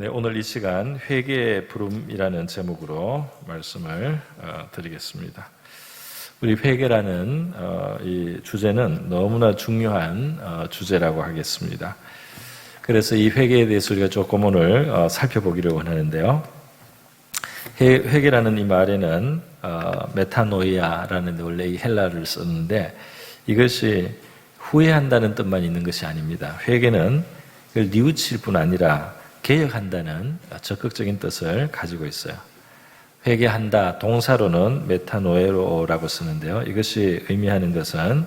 네, 오늘 이 시간 회개의 부름이라는 제목으로 말씀을 드리겠습니다. 우리 회개라는 이 주제는 너무나 중요한 주제라고 하겠습니다. 그래서 이 회개에 대해서 우리가 조금 오늘 살펴보기를 원하는데요. 회개라는 이 말에는 메타노이아라는 원래 이 헬라어를 썼는데 이것이 후회한다는 뜻만 있는 것이 아닙니다. 회개는 그걸 뉘우칠 뿐 아니라 개혁한다는 적극적인 뜻을 가지고 있어요. 회개한다 동사로는 메타노에로라고 쓰는데요. 이것이 의미하는 것은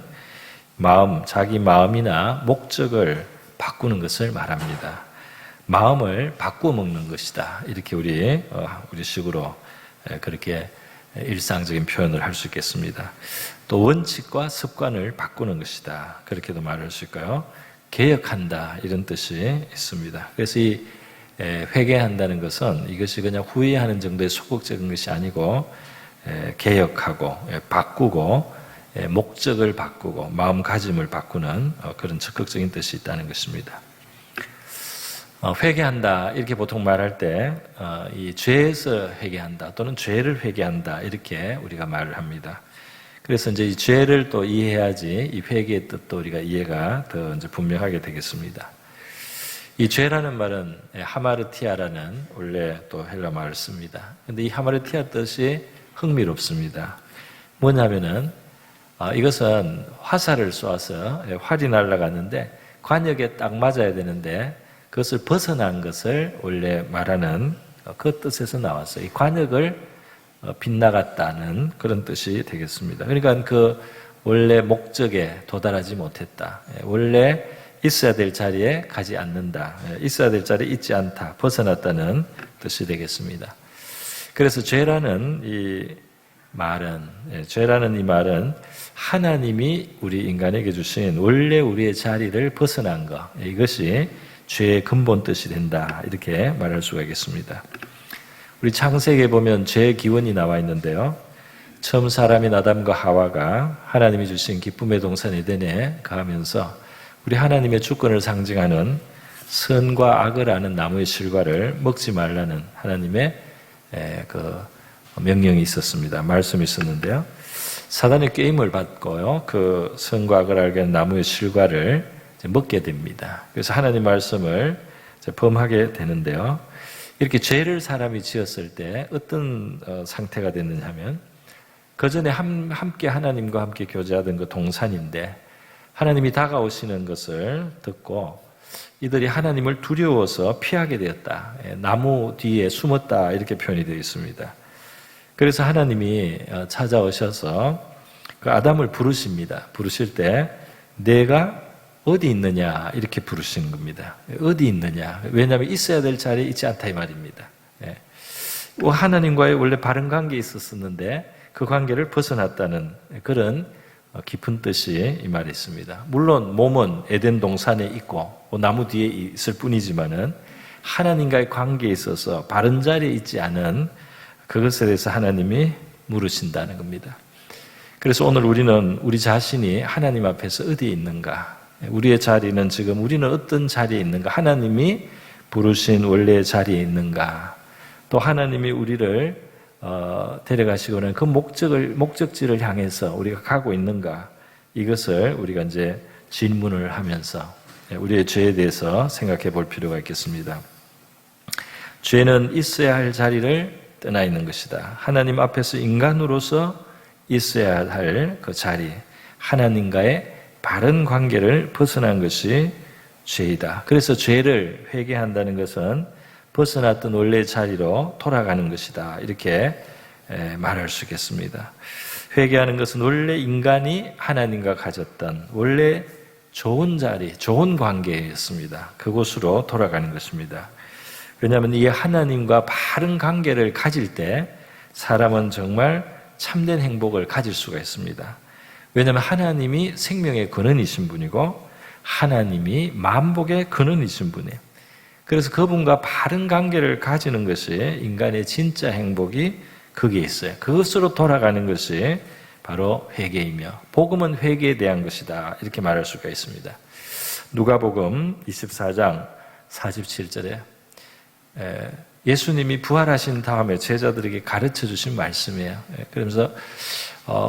마음, 자기 마음이나 목적을 바꾸는 것을 말합니다. 마음을 바꾸어 먹는 것이다. 이렇게 우리식으로 그렇게 일상적인 표현을 할 수 있겠습니다. 또 원칙과 습관을 바꾸는 것이다. 그렇게도 말할 수 있고요. 개혁한다 이런 뜻이 있습니다. 그래서 이 회개한다는 것은 이것이 그냥 후회하는 정도의 소극적인 것이 아니고 개혁하고 바꾸고 목적을 바꾸고 마음가짐을 바꾸는 그런 적극적인 뜻이 있다는 것입니다. 회개한다 이렇게 보통 말할 때 이 죄에서 회개한다 또는 죄를 회개한다 이렇게 우리가 말을 합니다. 그래서 이제 이 죄를 또 이해해야지 이 회개의 뜻도 우리가 이해가 더 이제 분명하게 되겠습니다. 이 죄라는 말은 하마르티아라는 원래 또 헬라 말을 씁니다. 근데 이 하마르티아 뜻이 흥미롭습니다. 뭐냐면은 이것은 화살을 쏘아서 활이 날아가는데 관역에 딱 맞아야 되는데 그것을 벗어난 것을 원래 말하는 그 뜻에서 나왔어요. 이 관역을 빗나갔다는 그런 뜻이 되겠습니다. 그러니까 그 원래 목적에 도달하지 못했다. 원래 있어야 될 자리에 가지 않는다. 있어야 될 자리에 있지 않다. 벗어났다는 뜻이 되겠습니다. 그래서 죄라는 이 말은 하나님이 우리 인간에게 주신 원래 우리의 자리를 벗어난 것. 이것이 죄의 근본 뜻이 된다. 이렇게 말할 수가 있겠습니다. 우리 창세기에 보면 죄의 기원이 나와 있는데요. 처음 사람인 아담과 하와가 하나님이 주신 기쁨의 동산 에덴에 가면서 우리 하나님의 주권을 상징하는 선과 악을 아는 나무의 실과를 먹지 말라는 하나님의 그 명령이 있었습니다. 말씀이 있었는데요. 사단의 게임을 받고요. 그 선과 악을 알게 하는 나무의 실과를 먹게 됩니다. 그래서 하나님 말씀을 범하게 되는데요. 이렇게 죄를 사람이 지었을 때 어떤 상태가 됐느냐 하면 그 전에 함께 하나님과 함께 교제하던 그 동산인데 하나님이 다가오시는 것을 듣고 이들이 하나님을 두려워서 피하게 되었다. 나무 뒤에 숨었다. 이렇게 표현이 되어 있습니다. 그래서 하나님이 찾아오셔서 그 아담을 부르십니다. 부르실 때 내가 어디 있느냐 이렇게 부르시는 겁니다. 어디 있느냐. 왜냐하면 있어야 될 자리에 있지 않다 이 말입니다. 하나님과의 원래 바른 관계에 있었었는데 그 관계를 벗어났다는 그런 깊은 뜻이 이 말에 있습니다. 물론 몸은 에덴 동산에 있고 나무 뒤에 있을 뿐이지만은 하나님과의 관계에 있어서 바른 자리에 있지 않은 그것에 대해서 하나님이 물으신다는 겁니다. 그래서 오늘 우리는 우리 자신이 하나님 앞에서 어디에 있는가? 우리의 자리는 지금 우리는 어떤 자리에 있는가? 하나님이 부르신 원래의 자리에 있는가? 또 하나님이 우리를 데려가시고는 그 목적지를 향해서 우리가 가고 있는가? 이것을 우리가 이제 질문을 하면서 우리의 죄에 대해서 생각해 볼 필요가 있겠습니다. 죄는 있어야 할 자리를 떠나 있는 것이다. 하나님 앞에서 인간으로서 있어야 할 그 자리, 하나님과의 바른 관계를 벗어난 것이 죄이다. 그래서 죄를 회개한다는 것은 벗어났던 원래의 자리로 돌아가는 것이다. 이렇게 말할 수 있겠습니다. 회개하는 것은 원래 인간이 하나님과 가졌던 원래 좋은 자리, 좋은 관계였습니다. 그곳으로 돌아가는 것입니다. 왜냐하면 이 하나님과 바른 관계를 가질 때 사람은 정말 참된 행복을 가질 수가 있습니다. 왜냐하면 하나님이 생명의 근원이신 분이고 하나님이 만복의 근원이신 분이에요. 그래서 그분과 바른 관계를 가지는 것이 인간의 진짜 행복이 거기에 있어요. 그것으로 돌아가는 것이 바로 회개이며 복음은 회개에 대한 것이다. 이렇게 말할 수가 있습니다. 누가복음 24장 47절에 예수님이 부활하신 다음에 제자들에게 가르쳐 주신 말씀이에요. 그러면서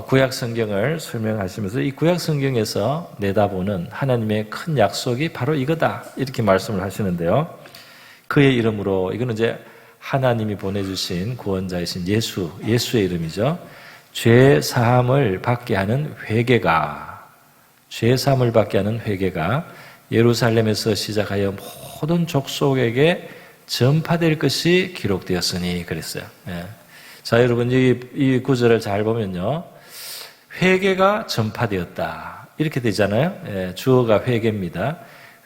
구약 성경을 설명하시면서 이 구약 성경에서 내다보는 하나님의 큰 약속이 바로 이거다 이렇게 말씀을 하시는데요. 그의 이름으로, 이거는 이제 하나님이 보내주신 구원자이신 예수의 이름이죠. 죄 사함을 받게 하는 회개가, 죄 사함을 받게 하는 회개가 예루살렘에서 시작하여 모든 족속에게 전파될 것이 기록되었으니 그랬어요. 자, 여러분 이 구절을 잘 보면요, 회개가 전파되었다 이렇게 되잖아요. 주어가 회개입니다.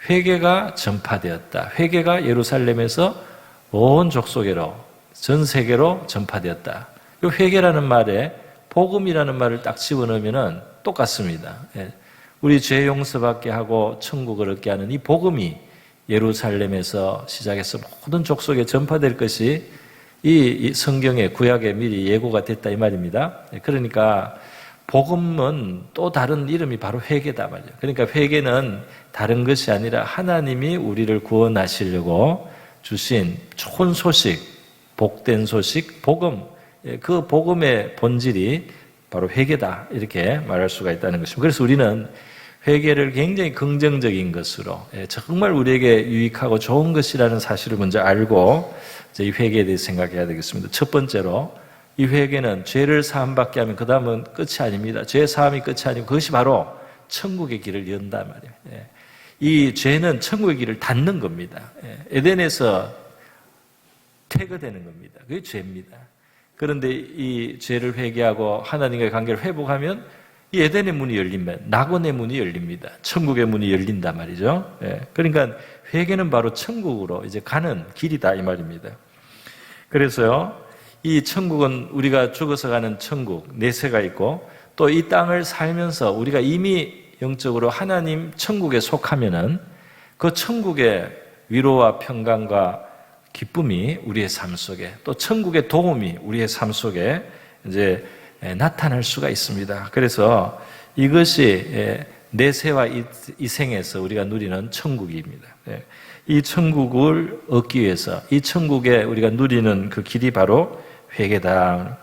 회개가 전파되었다. 회개가 예루살렘에서 온 족속에로, 전 세계로 전파되었다. 이 회개라는 말에 복음이라는 말을 딱 집어넣으면 똑같습니다. 우리 죄 용서받게 하고 천국을 얻게 하는 이 복음이 예루살렘에서 시작해서 모든 족속에 전파될 것이 이 성경의 구약에 미리 예고가 됐다 이 말입니다. 그러니까 복음은 또 다른 이름이 바로 회개다 말이에요. 그러니까 회개는 다른 것이 아니라 하나님이 우리를 구원하시려고 주신 좋은 소식, 복된 소식, 복음, 그 복음의 본질이 바로 회개다 이렇게 말할 수가 있다는 것입니다. 그래서 우리는 회개를 굉장히 긍정적인 것으로, 정말 우리에게 유익하고 좋은 것이라는 사실을 먼저 알고 이 회개에 대해서 생각해야 되겠습니다. 첫 번째로 이 회개는 죄를 사함받게 하면 그 다음은 끝이 아닙니다. 죄 사함이 끝이 아니고 그것이 바로 천국의 길을 연다 말이에요. 이 죄는 천국의 길을 닫는 겁니다. 에덴에서 퇴거되는 겁니다. 그게 죄입니다. 그런데 이 죄를 회개하고 하나님과의 관계를 회복하면 이 에덴의 문이 열리면 낙원의 문이 열립니다. 천국의 문이 열린단 말이죠. 그러니까 회개는 바로 천국으로 이제 가는 길이다 이 말입니다. 그래서요, 이 천국은 우리가 죽어서 가는 천국, 내세가 있고 또 이 땅을 살면서 우리가 이미 영적으로 하나님 천국에 속하면은 그 천국의 위로와 평강과 기쁨이 우리의 삶 속에, 또 천국의 도움이 우리의 삶 속에 이제 나타날 수가 있습니다. 그래서 이것이 내세와 이 생에서 우리가 누리는 천국입니다. 이 천국을 얻기 위해서 이 천국에 우리가 누리는 그 길이 바로 회개다.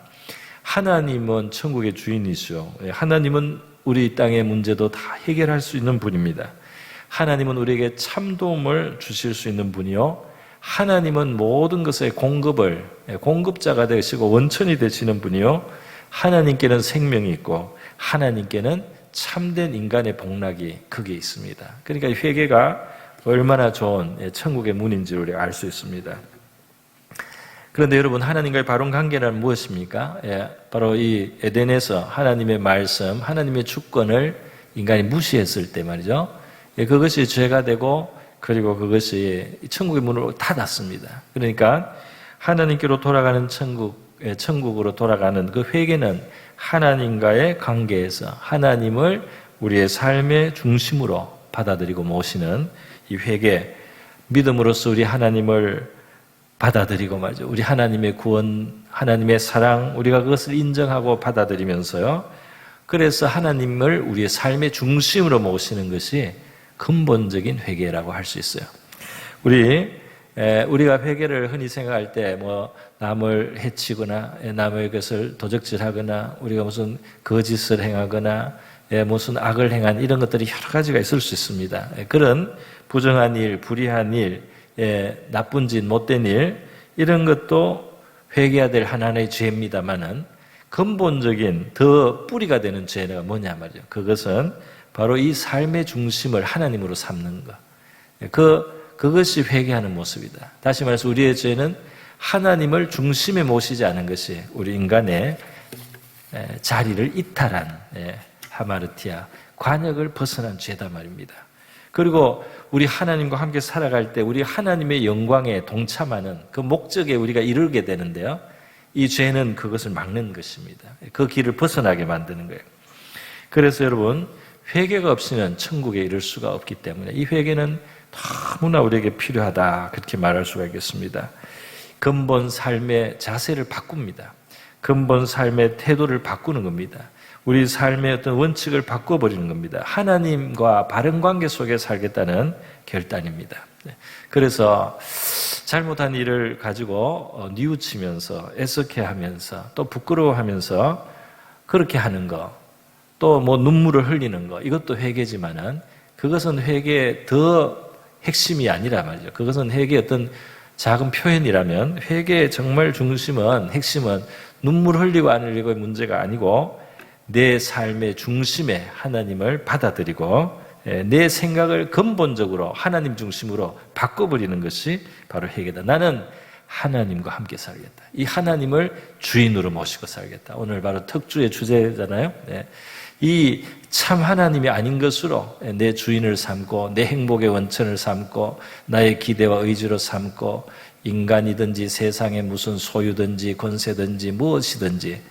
하나님은 천국의 주인이시죠. 하나님은 우리 땅의 문제도 다 해결할 수 있는 분입니다. 하나님은 우리에게 참도움을 주실 수 있는 분이요, 하나님은 모든 것의 공급자가 되시고 원천이 되시는 분이요, 하나님께는 생명이 있고 하나님께는 참된 인간의 복락이 거기에 있습니다. 그러니까 이 회개가 얼마나 좋은 천국의 문인지를 우리가 알 수 있습니다. 그런데 여러분, 하나님과의 바른 관계는 무엇입니까? 바로 이 에덴에서 하나님의 말씀, 하나님의 주권을 인간이 무시했을 때 말이죠. 그것이 죄가 되고 그리고 그것이 천국의 문을 닫았습니다. 그러니까 하나님께로 돌아가는 천국으로 돌아가는 그 회개는 하나님과의 관계에서 하나님을 우리의 삶의 중심으로 받아들이고 모시는 이 회개, 믿음으로써 우리 하나님을 받아들이고 말이죠. 우리 하나님의 구원, 하나님의 사랑, 우리가 그것을 인정하고 받아들이면서요. 그래서 하나님을 우리의 삶의 중심으로 모시는 것이 근본적인 회개라고 할 수 있어요. 우리가 회개를 흔히 생각할 때 남을 해치거나 남의 것을 도적질하거나 우리가 무슨 거짓을 행하거나 무슨 악을 행한 이런 것들이 여러 가지가 있을 수 있습니다. 그런 부정한 일, 불의한 일, 나쁜 짓, 못된 일, 이런 것도 회개해야 될 하나의 죄입니다만은 근본적인 더 뿌리가 되는 죄가 뭐냐 말이죠. 그것은 바로 이 삶의 중심을 하나님으로 삼는 것. 그것이 회개하는 모습이다. 다시 말해서 우리의 죄는 하나님을 중심에 모시지 않은 것이 우리 인간의 자리를 이탈한 하마르티아, 관역을 벗어난 죄다 말입니다. 그리고 우리 하나님과 함께 살아갈 때 우리 하나님의 영광에 동참하는 그 목적에 우리가 이르게 되는데요. 이 죄는 그것을 막는 것입니다. 그 길을 벗어나게 만드는 거예요. 그래서 여러분, 회개가 없이는 천국에 이를 수가 없기 때문에 이 회개는 너무나 우리에게 필요하다, 그렇게 말할 수가 있겠습니다. 근본 삶의 자세를 바꿉니다. 근본 삶의 태도를 바꾸는 겁니다. 우리 삶의 어떤 원칙을 바꿔버리는 겁니다. 하나님과 바른 관계 속에 살겠다는 결단입니다. 그래서 잘못한 일을 가지고 뉘우치면서 애석해하면서 또 부끄러워하면서 그렇게 하는 거, 또 뭐 눈물을 흘리는 거, 이것도 회개지만은 그것은 회개의 더 핵심이 아니라 말이죠. 그것은 회개의 어떤 작은 표현이라면 회개의 정말 중심은, 핵심은 눈물 흘리고 안 흘리고의 문제가 아니고 내 삶의 중심에 하나님을 받아들이고 내 생각을 근본적으로 하나님 중심으로 바꿔버리는 것이 바로 회개다. 나는 하나님과 함께 살겠다. 이 하나님을 주인으로 모시고 살겠다. 오늘 바로 특주의 주제잖아요. 이 참 하나님이 아닌 것으로 내 주인을 삼고 내 행복의 원천을 삼고 나의 기대와 의지로 삼고 인간이든지 세상의 무슨 소유든지 권세든지 무엇이든지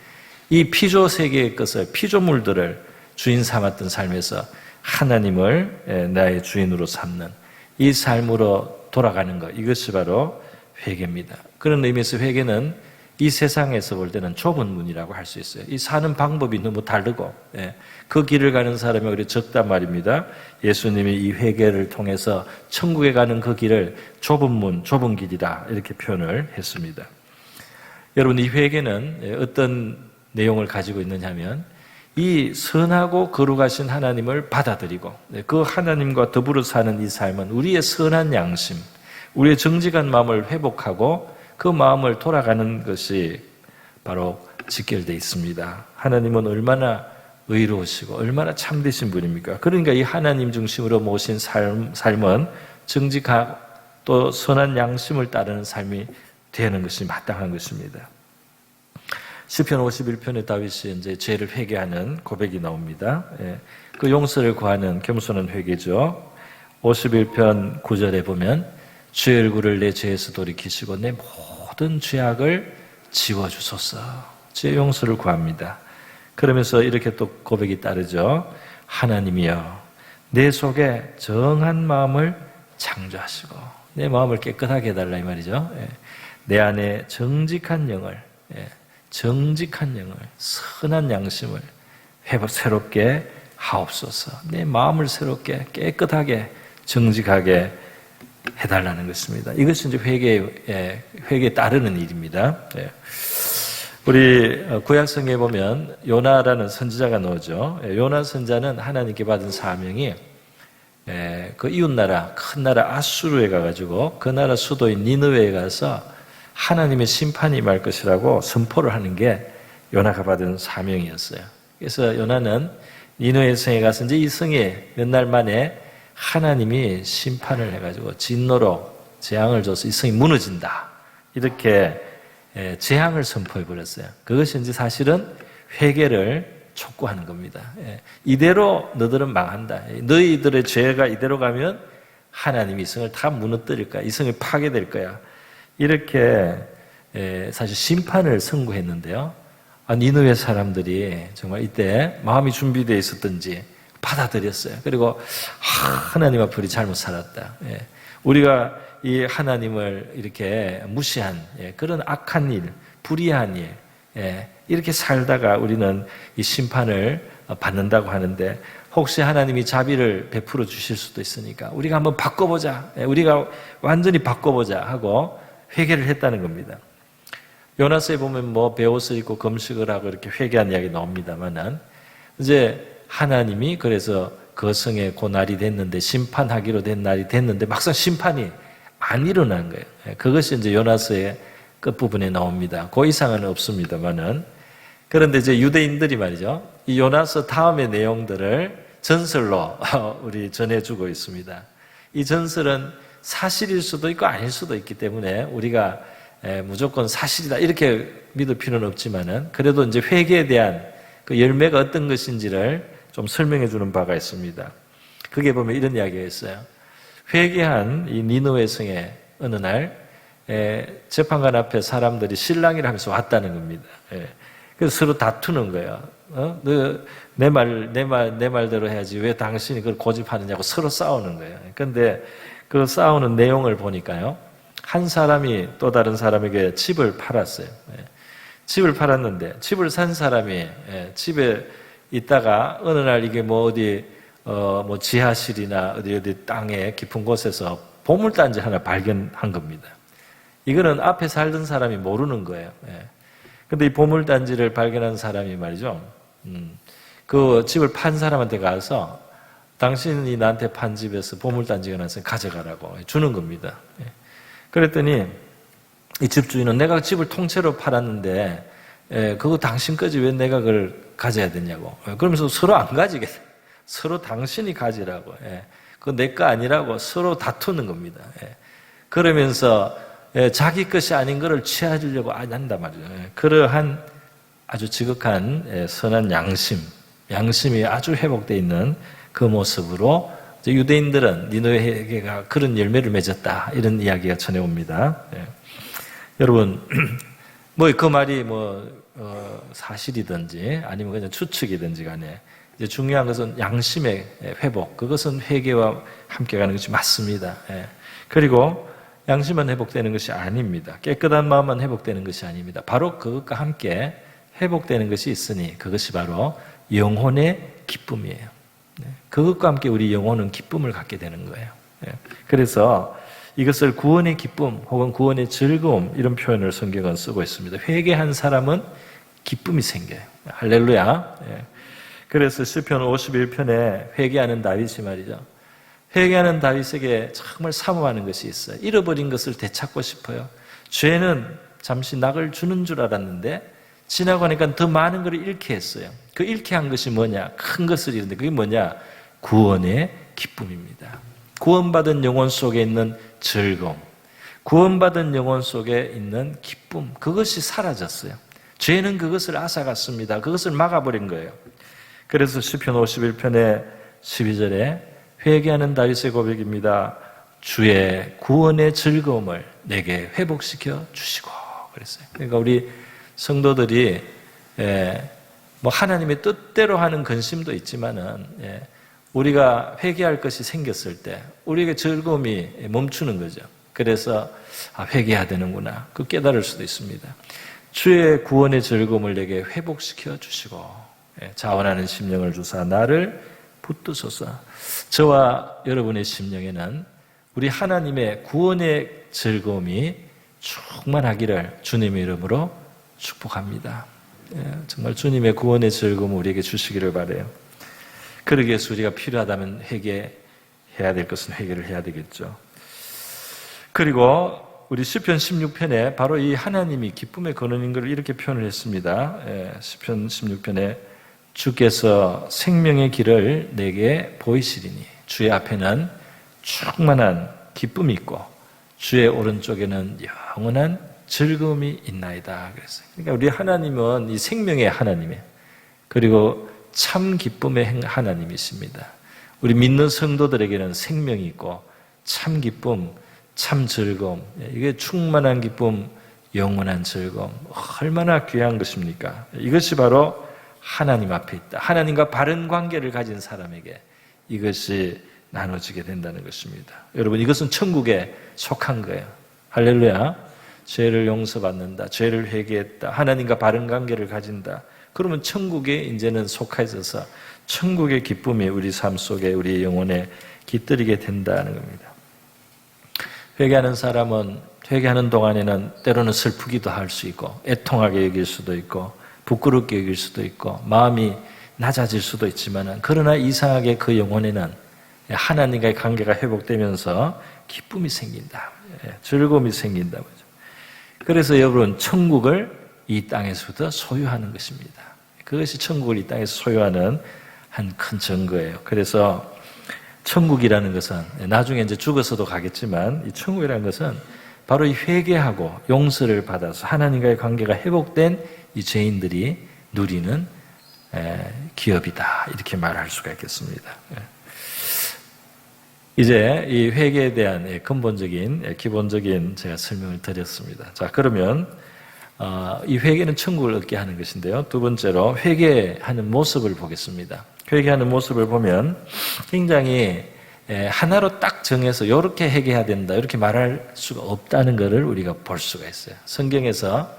이 피조 세계의 것을, 피조물들을 주인 삼았던 삶에서 하나님을 나의 주인으로 삼는 이 삶으로 돌아가는 것, 이것이 바로 회개입니다. 그런 의미에서 회개는 이 세상에서 볼 때는 좁은 문이라고 할 수 있어요. 이 사는 방법이 너무 다르고 그 길을 가는 사람이 우리 적단 말입니다. 예수님이 이 회개를 통해서 천국에 가는 그 길을 좁은 문, 좁은 길이다 이렇게 표현을 했습니다. 여러분, 이 회개는 어떤 내용을 가지고 있느냐 하면 이 선하고 거룩하신 하나님을 받아들이고 그 하나님과 더불어 사는 이 삶은 우리의 선한 양심, 우리의 정직한 마음을 회복하고 그 마음을 돌아가는 것이 바로 직결되어 있습니다. 하나님은 얼마나 의로우시고 얼마나 참되신 분입니까? 그러니까 이 하나님 중심으로 모신 삶은 정직하고 또 선한 양심을 따르는 삶이 되는 것이 마땅한 것입니다. 시편 51편에 다윗이 이제 죄를 회개하는 고백이 나옵니다. 그 용서를 구하는 겸손한 회개죠. 51편 9절에 보면 주의 얼굴을 내 죄에서 돌이키시고 내 모든 죄악을 지워주소서. 죄 용서를 구합니다. 그러면서 이렇게 또 고백이 따르죠. 하나님이여 내 속에 정한 마음을 창조하시고 내 마음을 깨끗하게 해달라 이 말이죠. 내 안에 정직한 영을 선한 양심을 새롭게 하옵소서. 내 마음을 새롭게 깨끗하게 정직하게 해달라는 것입니다. 이것이 이제 회개에 따르는 일입니다. 우리 구약성경에 보면 요나라는 선지자가 나오죠. 요나 선지자는 하나님께 받은 사명이 그 이웃나라, 큰 나라 아수르에 가가지고 그 나라 수도인 니느웨에 가서 하나님의 심판이 임할 것이라고 선포를 하는 게 요나가 받은 사명이었어요. 그래서 요나는 니느웨 성에 가서 이제 이 성에 몇 날 만에 하나님이 심판을 해가지고 진노로 재앙을 줘서 이 성이 무너진다. 이렇게 재앙을 선포해 버렸어요. 그것이 이제 사실은 회개를 촉구하는 겁니다. 이대로 너들은 망한다. 너희들의 죄가 이대로 가면 하나님이 이 성을 다 무너뜨릴 거야. 이 성이 파괴될 거야. 이렇게 사실 심판을 선고했는데요. 니느웨 사람들이 정말 이때 마음이 준비되어 있었던지 받아들였어요. 그리고 하나님 앞으로 잘못 살았다. 우리가 이 하나님을 이렇게 무시한 그런 악한 일, 불의한 일, 이렇게 살다가 우리는 이 심판을 받는다고 하는데 혹시 하나님이 자비를 베풀어 주실 수도 있으니까 우리가 한번 바꿔보자. 우리가 완전히 바꿔보자 하고 회개를 했다는 겁니다. 요나서에 보면 뭐 베옷을 입고 금식을 하고 이렇게 회개한 이야기 나옵니다만은 이제 하나님이 그래서 그 성에 그 날이 됐는데 심판하기로 된 날이 됐는데 막상 심판이 안 일어난 거예요. 그것이 이제 요나서의 끝부분에 나옵니다. 그 이상은 없습니다만은 그런데 이제 유대인들이 말이죠. 이 요나서 다음의 내용들을 전설로 우리 전해주고 있습니다. 이 전설은 사실일 수도 있고 아닐 수도 있기 때문에 우리가 무조건 사실이다 이렇게 믿을 필요는 없지만은 그래도 이제 회개에 대한 그 열매가 어떤 것인지를 좀 설명해 주는 바가 있습니다. 그게 보면 이런 이야기가 있어요. 회개한 이 니느웨 성에 어느 날 재판관 앞에 사람들이 실랑이를 하면서 왔다는 겁니다. 그래서 서로 다투는 거예요. 내 말대로 해야지 왜 당신이 그걸 고집하느냐고 서로 싸우는 거예요. 그런데 그 싸우는 내용을 보니까요. 한 사람이 또 다른 사람에게 집을 팔았어요. 집을 팔았는데 집을 산 사람이 집에 있다가 어느 날 이게 뭐 어디 뭐 지하실이나 어디 땅에 깊은 곳에서 보물단지 하나 발견한 겁니다. 이거는 앞에 살던 사람이 모르는 거예요. 예. 근데 이 보물단지를 발견한 사람이 말이죠. 그 집을 판 사람한테 가서 당신이 나한테 판 집에서 보물단지가 나서 가져가라고 주는 겁니다. 예. 그랬더니 이 집주인은 내가 집을 통째로 팔았는데 그거 당신 거지 왜 내가 그걸 가져야 되냐고. 그러면서 서로 안 가지겠다. 서로 당신이 가지라고. 그거 내 거 아니라고 서로 다투는 겁니다. 그러면서 자기 것이 아닌 것을 취하려고 한단 말이죠. 그러한 아주 지극한 선한 양심이 아주 회복되어 있는 그 모습으로 유대인들은 니느웨가 그런 열매를 맺었다 이런 이야기가 전해옵니다. 여러분 뭐 그 말이 사실이든지 아니면 그냥 추측이든지 간에 이제 중요한 것은 양심의 회복, 그것은 회개와 함께 가는 것이 맞습니다. 그리고 양심만 회복되는 것이 아닙니다. 깨끗한 마음만 회복되는 것이 아닙니다. 바로 그것과 함께 회복되는 것이 있으니 그것이 바로 영혼의 기쁨이에요. 그것과 함께 우리 영혼은 기쁨을 갖게 되는 거예요. 그래서 이것을 구원의 기쁨 혹은 구원의 즐거움 이런 표현을 성경은 쓰고 있습니다. 회개한 사람은 기쁨이 생겨요. 할렐루야. 그래서 시편 51편에 회개하는 다윗이 말이죠. 회개하는 다윗에게 정말 사모하는 것이 있어요. 잃어버린 것을 되찾고 싶어요. 죄는 잠시 낙을 주는 줄 알았는데 지나고 나니까 더 많은 것을 잃게 했어요. 그 잃게 한 것이 뭐냐? 큰 것을 잃는데 그게 뭐냐? 구원의 기쁨입니다. 구원받은 영혼 속에 있는 즐거움, 구원받은 영혼 속에 있는 기쁨, 그것이 사라졌어요. 죄는 그것을 앗아갔습니다. 그것을 막아버린 거예요. 그래서 시편 51편의 12절에 회개하는 다윗의 고백입니다. 주의 구원의 즐거움을 내게 회복시켜 주시고 그랬어요. 그러니까 우리 성도들이 뭐 하나님의 뜻대로 하는 근심도 있지만은 우리가 회개할 것이 생겼을 때 우리에게 즐거움이 멈추는 거죠. 그래서 회개해야 되는구나 그 깨달을 수도 있습니다. 주의 구원의 즐거움을 내게 회복시켜 주시고 자원하는 심령을 주사 나를 붙드소서. 저와 여러분의 심령에는 우리 하나님의 구원의 즐거움이 충만하기를 주님의 이름으로 축복합니다. 정말 주님의 구원의 즐거움을 우리에게 주시기를 바라요. 그러기 위해서 우리가 필요하다면 회개해야 될 것은 회개를 해야 되겠죠. 그리고 우리 시편 16편에 바로 이 하나님이 기쁨의 근원인 것을 이렇게 표현을 했습니다. 시편 16편에 주께서 생명의 길을 내게 보이시리니 주의 앞에는 충만한 기쁨이 있고 주의 오른쪽에는 영원한 즐거움이 있나이다 그랬어요. 그러니까 우리 하나님은 이 생명의 하나님이에요. 그리고 참 기쁨의 하나님이십니다. 우리 믿는 성도들에게는 생명이 있고 참 기쁨, 참 즐거움, 이게 충만한 기쁨, 영원한 즐거움, 얼마나 귀한 것입니까? 이것이 바로 하나님 앞에 있다. 하나님과 바른 관계를 가진 사람에게 이것이 나눠지게 된다는 것입니다. 여러분 이것은 천국에 속한 거예요. 할렐루야. 죄를 용서받는다. 죄를 회개했다. 하나님과 바른 관계를 가진다. 그러면 천국에 이제는 속해 있어서 천국의 기쁨이 우리 삶 속에 우리 영혼에 깃들이게 된다는 겁니다. 회개하는 사람은 회개하는 동안에는 때로는 슬프기도 할 수 있고 애통하게 여길 수도 있고 부끄럽게 여길 수도 있고 마음이 낮아질 수도 있지만 그러나 이상하게 그 영혼에는 하나님과의 관계가 회복되면서 기쁨이 생긴다. 즐거움이 생긴다. 그래서 여러분 천국을 이 땅에서부터 소유하는 것입니다. 그것이 천국을 이 땅에서 소유하는 한 큰 증거예요. 그래서 천국이라는 것은 나중에 이제 죽어서도 가겠지만 이 천국이라는 것은 바로 이 회개하고 용서를 받아서 하나님과의 관계가 회복된 이 죄인들이 누리는 기업이다. 이렇게 말할 수가 있겠습니다. 이제 이 회개에 대한 근본적인 기본적인 제가 설명을 드렸습니다. 자, 그러면 이 회개는 천국을 얻게 하는 것인데요. 두 번째로 회개하는 모습을 보겠습니다. 회개하는 모습을 보면 굉장히 하나로 딱 정해서 이렇게 회개해야 된다 이렇게 말할 수가 없다는 것을 우리가 볼 수가 있어요. 성경에서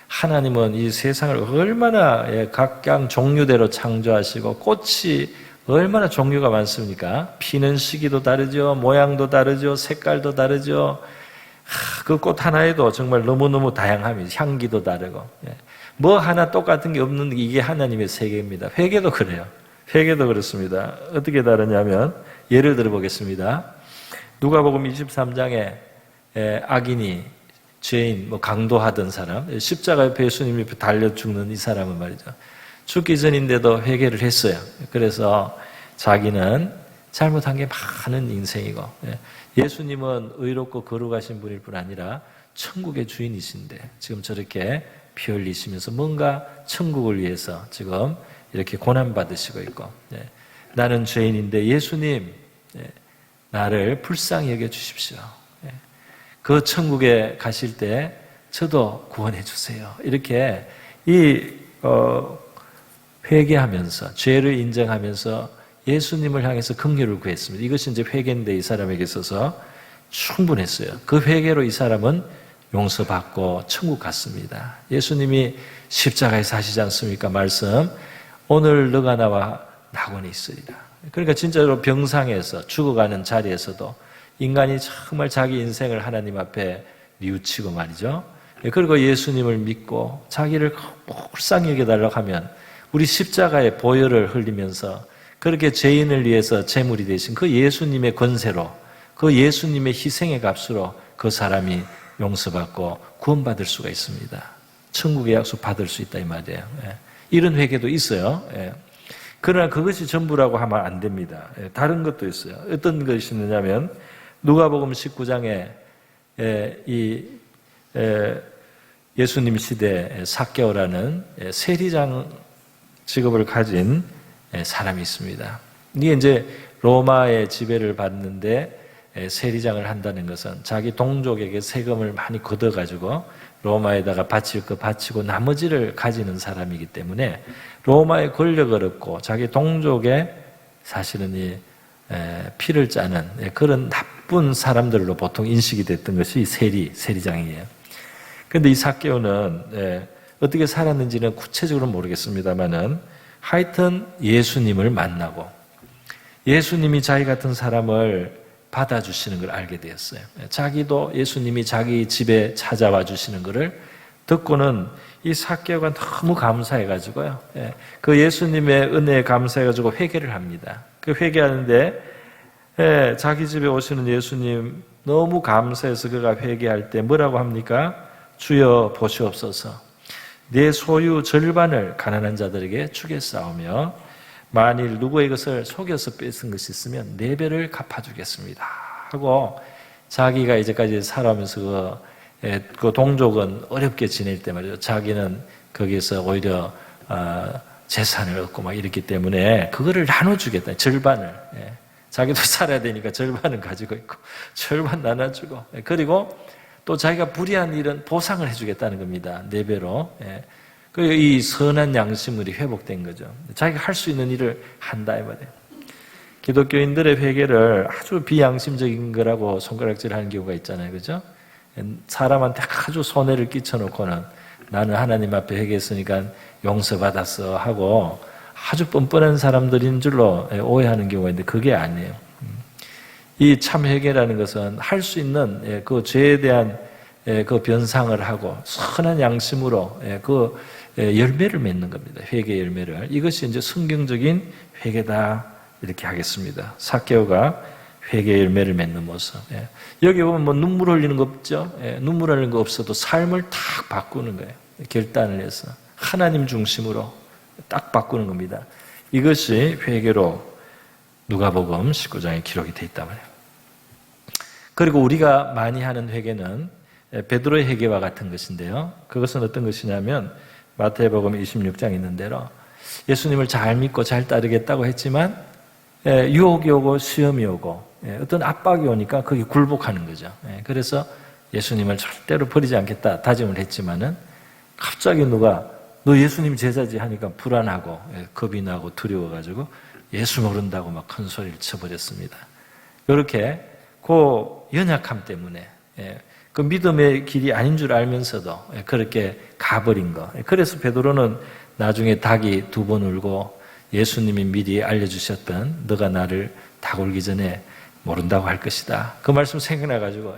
하나님은 이 세상을 얼마나 각각 종류대로 창조하시고 꽃이 얼마나 종류가 많습니까? 피는 시기도 다르죠. 모양도 다르죠. 색깔도 다르죠. 그 꽃 하나에도 정말 너무너무 다양합니다. 향기도 다르고. 뭐 하나 똑같은 게 없는 게 이게 하나님의 세계입니다. 회개도 그래요. 회개도 그렇습니다. 어떻게 다르냐면 예를 들어 보겠습니다. 누가복음 23장에 악인이 죄인, 강도하던 사람, 십자가 옆에 예수님 옆에 달려 죽는 이 사람은 말이죠. 죽기 전인데도 회개를 했어요. 그래서 자기는 잘못한 게 많은 인생이고, 예수님은 의롭고 거룩하신 분일 뿐 아니라 천국의 주인이신데 지금 저렇게 피 흘리시면서 뭔가 천국을 위해서 지금 이렇게 고난받으시고 있고, 나는 죄인인데 예수님, 나를 불쌍히 여겨주십시오. 그 천국에 가실 때 저도 구원해 주세요. 이렇게 회개하면서 죄를 인정하면서 예수님을 향해서 긍휼을 구했습니다. 이것이 이제 회개인데 이 사람에게 있어서 충분했어요. 그 회개로 이 사람은 용서받고 천국 갔습니다. 예수님이 십자가에서 하시지 않습니까? 말씀, 오늘 너가 나와 낙원에 있으리라. 그러니까 진짜로 병상에서 죽어가는 자리에서도 인간이 정말 자기 인생을 하나님 앞에 뉘우치고 말이죠. 그리고 예수님을 믿고 자기를 불쌍히 여겨달라고 하면 우리 십자가의 보혈을 흘리면서 그렇게 죄인을 위해서 제물이 되신 그 예수님의 권세로, 그 예수님의 희생의 값으로 그 사람이 용서받고 구원받을 수가 있습니다. 천국의 약속 받을 수 있다 이 말이에요. 이런 회개도 있어요. 그러나 그것이 전부라고 하면 안 됩니다. 다른 것도 있어요. 어떤 것이 있느냐면 누가복음 19장에 예수님 시대 삭개오라는 세리장 직업을 가진 사람이 있습니다. 이게 이제 로마의 지배를 받는데 세리장을 한다는 것은 자기 동족에게 세금을 많이 걷어가지고 로마에다가 바칠 거 바치고 나머지를 가지는 사람이기 때문에 로마의 권력을 얻고 자기 동족의 사실은 이 피를 짜는 그런 나쁜 사람들로 보통 인식이 됐던 것이 세리장이에요. 그런데 이 삭개오는 어떻게 살았는지는 구체적으로 모르겠습니다만은 하여튼 예수님을 만나고 예수님이 자기 같은 사람을 받아주시는 걸 알게 되었어요. 자기도 예수님이 자기 집에 찾아와 주시는 것을 듣고는 이 삭개오가 너무 감사해가지고요. 그 예수님의 은혜에 감사해가지고 회개를 합니다. 그 회개하는데 자기 집에 오시는 예수님 너무 감사해서 그가 회개할 때 뭐라고 합니까? 주여 보시옵소서. 내 소유 절반을 가난한 자들에게 주겠사오며 만일 누구의 것을 속여서 뺏은 것이 있으면 4배를 갚아주겠습니다 하고 자기가 이제까지 살아오면서 그 동족은 어렵게 지낼 때 말이죠. 자기는 거기서 오히려 재산을 얻고 막 이랬기 때문에 그거를 나눠주겠다. 절반을. 자기도 살아야 되니까 절반은 가지고 있고 절반 나눠주고 그리고 또 자기가 불의한 일은 보상을 해주겠다는 겁니다. 4배로. 그리고 이 선한 양심물이 회복된 거죠. 자기가 할 수 있는 일을 한다 이 말이에요. 기독교인들의 회개를 아주 비양심적인 거라고 손가락질하는 경우가 있잖아요, 그죠? 사람한테 아주 손해를 끼쳐놓고는 나는 하나님 앞에 회개했으니까 용서받았어 하고 아주 뻔뻔한 사람들인 줄로 오해하는 경우가 있는데 그게 아니에요. 이 참 회개라는 것은 할 수 있는 그 죄에 대한 그 변상을 하고 선한 양심으로 그 열매를 맺는 겁니다. 회개 열매를. 이것이 이제 성경적인 회개다 이렇게 하겠습니다. 삭개오가 회개 열매를 맺는 모습. 여기 보면 뭐 눈물 흘리는 거 없죠? 눈물 흘리는 거 없어도 삶을 딱 바꾸는 거예요. 결단을 해서 하나님 중심으로 딱 바꾸는 겁니다. 이것이 회개로 누가복음 19장에 기록이 되어 있단 말이에요. 그리고 우리가 많이 하는 회개는 베드로의 회개와 같은 것인데요. 그것은 어떤 것이냐면 마태복음 26장 있는 대로 예수님을 잘 믿고 잘 따르겠다고 했지만 유혹이 오고 시험이 오고 어떤 압박이 오니까 거기 굴복하는 거죠. 그래서 예수님을 절대로 버리지 않겠다 다짐을 했지만은 갑자기 누가 너 예수님 제자지 하니까 불안하고 겁이 나고 두려워가지고 예수 모른다고 막 큰 소리를 쳐버렸습니다. 이렇게 그 연약함 때문에 그 믿음의 길이 아닌 줄 알면서도 그렇게 가버린 거. 그래서 베드로는 나중에 닭이 2번 울고 예수님이 미리 알려주셨던 너가 나를 닭 울기 전에 모른다고 할 것이다. 그 말씀 생각나가지고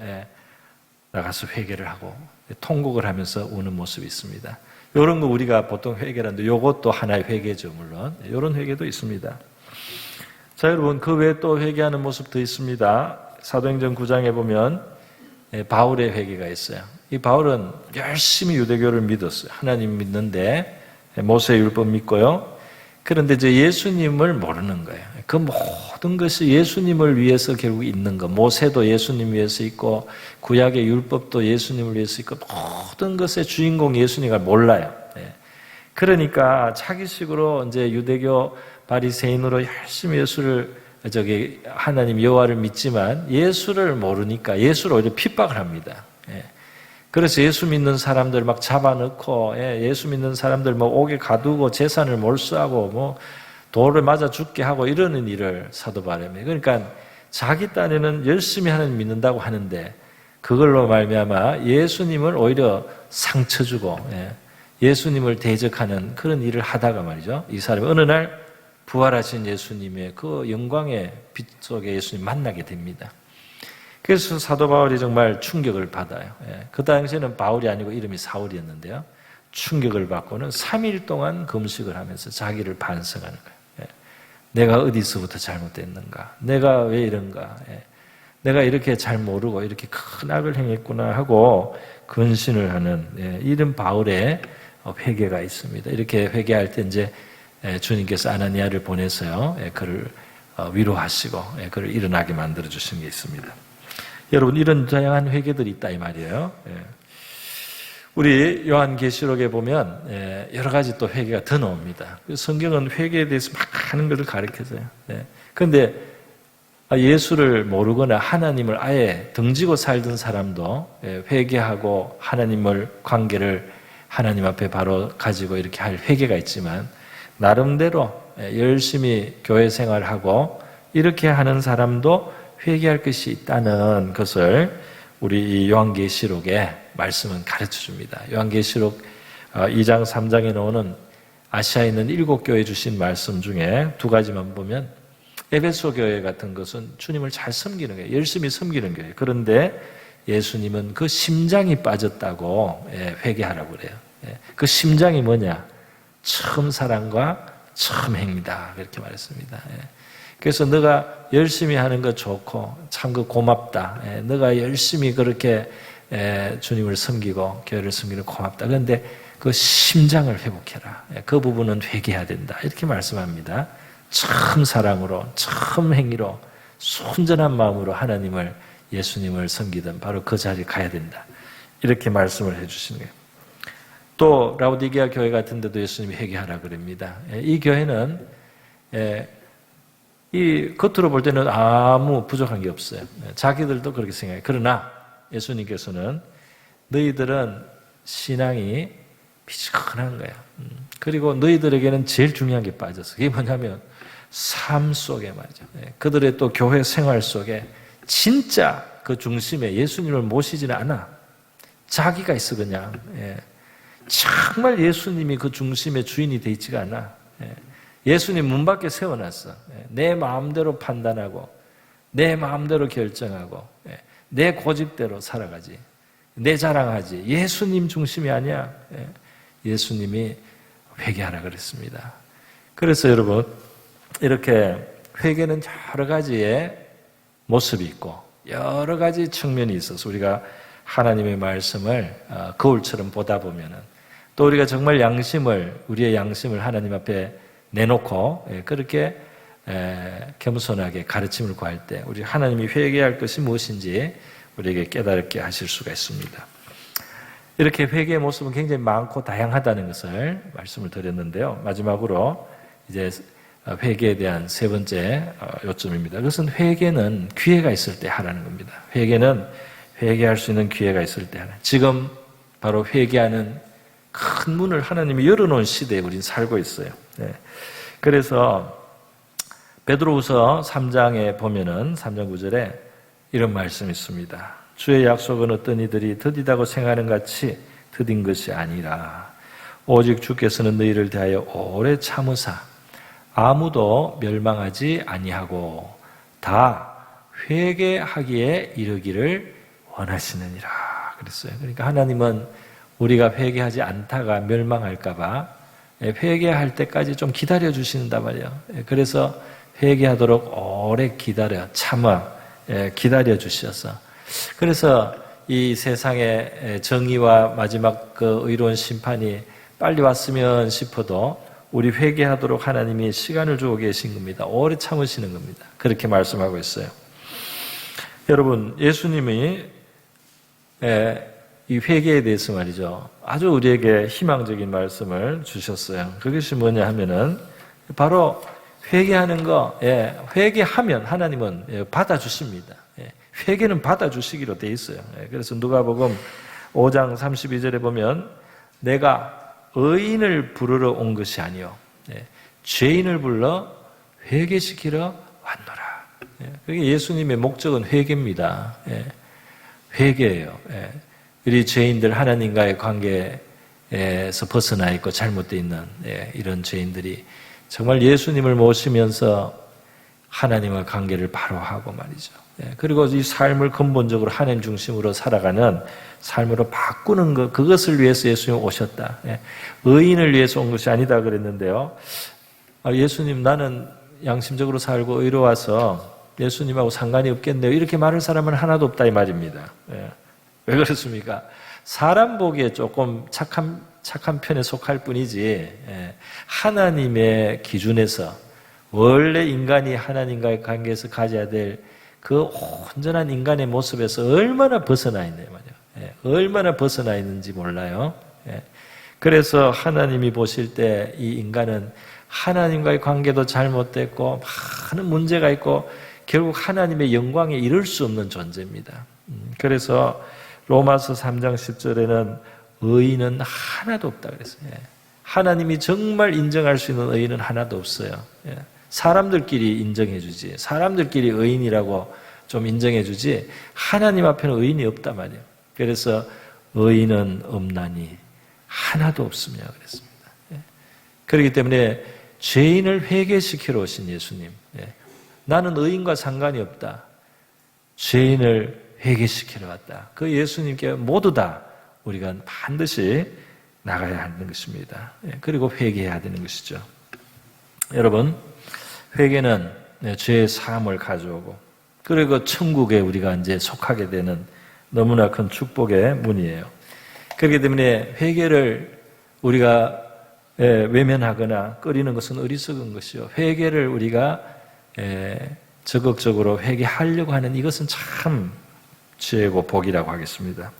나가서 회개를 하고 통곡을 하면서 우는 모습이 있습니다. 이런 거 우리가 보통 회개라는데 이것도 하나의 회개죠. 물론 이런 회개도 있습니다. 자, 여러분, 그 외에 또 회개하는 모습도 있습니다. 사도행전 9장에 보면 바울의 회개가 있어요. 이 바울은 열심히 유대교를 믿었어요. 하나님 믿는데 모세의 율법 믿고요. 그런데 이제 예수님을 모르는 거예요. 그 모든 것이 예수님을 위해서 결국 있는 거. 모세도 예수님 위해서 있고 구약의 율법도 예수님을 위해서 있고 모든 것의 주인공 예수님을 몰라요. 그러니까 자기식으로 이제 유대교 바리새인으로 열심히 하나님 여호와를 믿지만 예수를 모르니까 예수를 오히려 핍박을 합니다. 그래서 예수 믿는 사람들 막 잡아넣고, 예수 믿는 사람들 뭐 옥에 가두고 재산을 몰수하고 뭐 돌을 맞아 죽게 하고 이러는 일을 사도 바울이. 그러니까 자기 딴에는 열심히 하나님 믿는다고 하는데 그걸로 말미암아 예수님을 오히려 상처 주고 예수님을 대적하는 그런 일을 하다가 말이죠. 이 사람이 어느 날 부활하신 예수님의 그 영광의 빛 속에 예수님 만나게 됩니다. 그래서 사도 바울이 정말 충격을 받아요. 그 당시에는 바울이 아니고 이름이 사울이었는데요. 충격을 받고는 3일 동안 금식을 하면서 자기를 반성하는 거예요. 내가 어디서부터 잘못됐는가? 내가 왜 이런가? 내가 이렇게 잘 모르고 이렇게 큰 악을 행했구나 하고 근신을 하는 이런 바울의 회개가 있습니다. 이렇게 회개할 때 이제 주님께서 아나니아를 보내서요, 그를 위로하시고 그를 일어나게 만들어 주신 게 있습니다. 여러분, 이런 다양한 회개들이 있다 이 말이에요. 우리 요한계시록에 보면 여러 가지 또 회개가 더 나옵니다. 성경은 회개에 대해서 많은 것을 가르쳐줘요. 그런데 예수를 모르거나 하나님을 아예 등지고 살던 사람도 회개하고 하나님을 관계를 하나님 앞에 바로 가지고 이렇게 할 회개가 있지만 나름대로 열심히 교회 생활하고 이렇게 하는 사람도 회개할 것이 있다는 것을 우리 이 요한계시록의 말씀은 가르쳐 줍니다. 요한계시록 2장 3장에 나오는 아시아에 있는 7교회 주신 말씀 중에 2가지만 보면 에베소 교회 같은 것은 주님을 잘 섬기는 거예요. 열심히 섬기는 거예요. 그런데 예수님은 그 심장이 빠졌다고 회개하라고 그래요. 그 심장이 뭐냐? 처음 사랑과 처음 행위다. 그렇게 말했습니다. 그래서 너가 열심히 하는 거 좋고 참 그 고맙다. 너가 열심히 그렇게 주님을 섬기고 교회를 섬기는 고맙다. 그런데 그 심장을 회복해라. 그 부분은 회개해야 된다. 이렇게 말씀합니다. 참 사랑으로, 참 행위로, 순전한 마음으로 하나님을, 예수님을 섬기던 바로 그 자리에 가야 된다. 이렇게 말씀을 해주시는 거예요. 또 라오디게아 교회 같은 데도 예수님이 회개하라 그럽니다. 이 교회는 이 겉으로 볼 때는 아무 부족한 게 없어요. 자기들도 그렇게 생각해요. 그러나 예수님께서는 너희들은 신앙이 미지근한 거야. 그리고 너희들에게는 제일 중요한 게 빠졌어. 그게 뭐냐면 삶 속에 말이죠. 그들의 또 교회 생활 속에 진짜 그 중심에 예수님을 모시지는 않아. 자기가 있어 그냥. 정말 예수님이 그 중심의 주인이 되어 있지가 않아. 예수님 문 밖에 세워놨어. 내 마음대로 판단하고 내 마음대로 결정하고 내 고집대로 살아가지. 내 자랑하지. 예수님 중심이 아니야. 예수님이 회개하라 그랬습니다. 그래서 여러분 이렇게 회개는 여러 가지의 모습이 있고 여러 가지 측면이 있어서 우리가 하나님의 말씀을 거울처럼 보다 보면은 또 우리가 정말 우리의 양심을 하나님 앞에 내놓고 그렇게 겸손하게 가르침을 구할 때 우리 하나님이 회개할 것이 무엇인지 우리에게 깨닫게 하실 수가 있습니다. 이렇게 회개의 모습은 굉장히 많고 다양하다는 것을 말씀을 드렸는데요. 마지막으로 이제 회개에 대한 세 번째 요점입니다. 그것은 회개는 기회가 있을 때 하라는 겁니다. 회개는 회개할 수 있는 기회가 있을 때 하라. 지금 바로 회개하는 큰 문을 하나님이 열어놓은 시대에 우리는 살고 있어요. 그래서 베드로후서 3장에 보면은 3장 9절에 이런 말씀이 있습니다. 주의 약속은 어떤 이들이 더디다고 생각하는 같이 더딘 것이 아니라 오직 주께서는 너희를 대하여 오래 참으사 아무도 멸망하지 아니하고 다 회개하기에 이르기를 원하시느니라 그랬어요. 그러니까 하나님은 우리가 회개하지 않다가 멸망할까 봐 회개할 때까지 좀 기다려 주신단 말이에요. 그래서 회개하도록 오래 참아 기다려 주셔서 그래서 이 세상의 정의와 마지막 그 의로운 심판이 빨리 왔으면 싶어도 우리 회개하도록 하나님이 시간을 주고 계신 겁니다. 오래 참으시는 겁니다. 그렇게 말씀하고 있어요. 여러분, 예수님이 이 회개에 대해서 말이죠. 아주 우리에게 희망적인 말씀을 주셨어요. 그것이 뭐냐 하면은 바로 회개하는 거, 회개하면 하나님은 받아주십니다. 회개는 받아주시기로 돼 있어요. 그래서 누가복음 5장 32절에 보면 내가 의인을 부르러 온 것이 아니요 죄인을 불러 회개시키러 왔노라. 그게 예수님의 목적은 회개입니다. 회개예요. 우리 죄인들 하나님과의 관계에서 벗어나 있고 잘못되어 있는 이런 죄인들이 정말 예수님을 모시면서 하나님과 관계를 바로 하고 말이죠. 그리고 이 삶을 근본적으로 하나님 중심으로 살아가는 삶으로 바꾸는 것, 그것을 위해서 예수님 오셨다. 의인을 위해서 온 것이 아니다 그랬는데요. 예수님 나는 양심적으로 살고 의로워서 예수님하고 상관이 없겠네요. 이렇게 말할 사람은 하나도 없다 이 말입니다. 왜 그렇습니까? 사람 보기에 조금 착한 편에 속할 뿐이지 하나님의 기준에서 원래 인간이 하나님과의 관계에서 가져야 될 그 온전한 인간의 모습에서 얼마나 벗어나 있네요. 얼마나 벗어나 있는지 몰라요. 그래서 하나님이 보실 때 이 인간은 하나님과의 관계도 잘못됐고 많은 문제가 있고 결국 하나님의 영광에 이를 수 없는 존재입니다. 그래서 로마서 3장 10절에는 의인은 하나도 없다 그랬어요. 하나님이 정말 인정할 수 있는 의인은 하나도 없어요. 사람들끼리 인정해 주지, 사람들끼리 의인이라고 좀 인정해 주지 하나님 앞에는 의인이 없단 말이에요. 그래서 의인은 없나니 하나도 없으며 그랬습니다. 그렇기 때문에 죄인을 회개시키러 오신 예수님, 나는 의인과 상관이 없다, 죄인을 회개시키러 왔다. 그 예수님께 모두 다 우리가 반드시 나가야 하는 것입니다. 그리고 회개해야 되는 것이죠. 여러분, 회개는 죄의 사함을 가져오고 그리고 천국에 우리가 이제 속하게 되는 너무나 큰 축복의 문이에요. 그렇기 때문에 회개를 우리가 외면하거나 꺼리는 것은 어리석은 것이요. 회개를 우리가 적극적으로 회개하려고 하는 이것은 참 지혜고 복이라고 하겠습니다.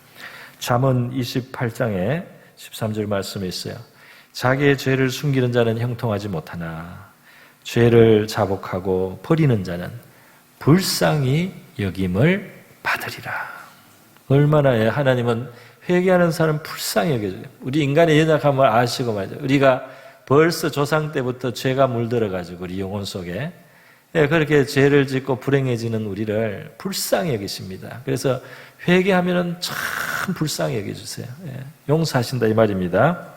잠언 28장에 13절 말씀에 있어요. 자기의 죄를 숨기는 자는 형통하지 못하나 죄를 자복하고 버리는 자는 불쌍히 여김을 받으리라. 얼마나 하나님은 회개하는 사람 불쌍히 여겨줘요. 우리 인간의 연약함을 아시고 말이죠. 우리가 벌써 조상 때부터 죄가 물들어가지고 우리 영혼 속에 그렇게 죄를 짓고 불행해지는 우리를 불쌍히 여기십니다. 그래서 회개하면은 참 불쌍히 여겨주세요. 용서하신다 이 말입니다.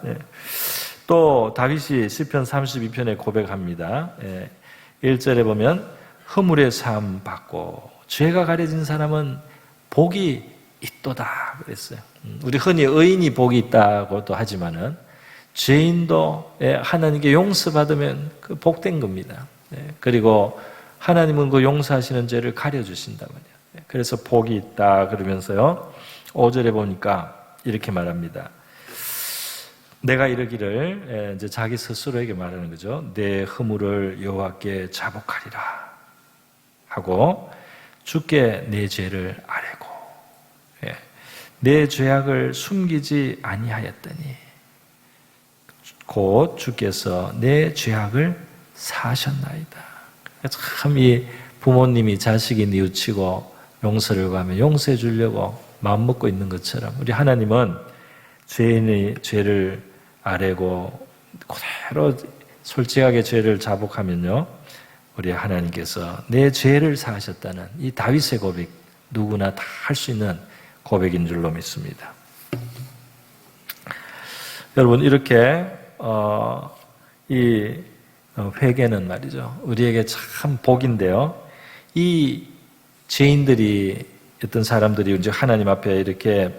또 다윗이 시편 32편에 고백합니다. 1절에 보면 허물의 사함 받고 죄가 가려진 사람은 복이 있도다 그랬어요. 우리 흔히 의인이 복이 있다고도 하지만은 죄인도 하나님께 용서받으면 그 복된 겁니다. 그리고 하나님은 그 용서하시는 죄를 가려주신단 말이에요. 그래서 복이 있다 그러면서요 5절에 보니까 이렇게 말합니다. 내가 이르기를, 이제 자기 스스로에게 말하는 거죠. 내 허물을 여호와께 자복하리라 하고 주께 내 죄를 아뢰고 내 죄악을 숨기지 아니하였더니 곧 주께서 내 죄악을 사하셨나이다. 참 이 부모님이 자식이 뉘우치고 용서를 구하면 용서해 주려고 마음먹고 있는 것처럼 우리 하나님은 죄인의 죄를 아뢰고 그대로 솔직하게 죄를 자복하면요 우리 하나님께서 내 죄를 사하셨다는 이 다윗의 고백, 누구나 다 할 수 있는 고백인 줄로 믿습니다. 여러분, 이렇게 이 회개는 말이죠, 우리에게 참 복인데요. 이 죄인들이, 어떤 사람들이 이제 하나님 앞에 이렇게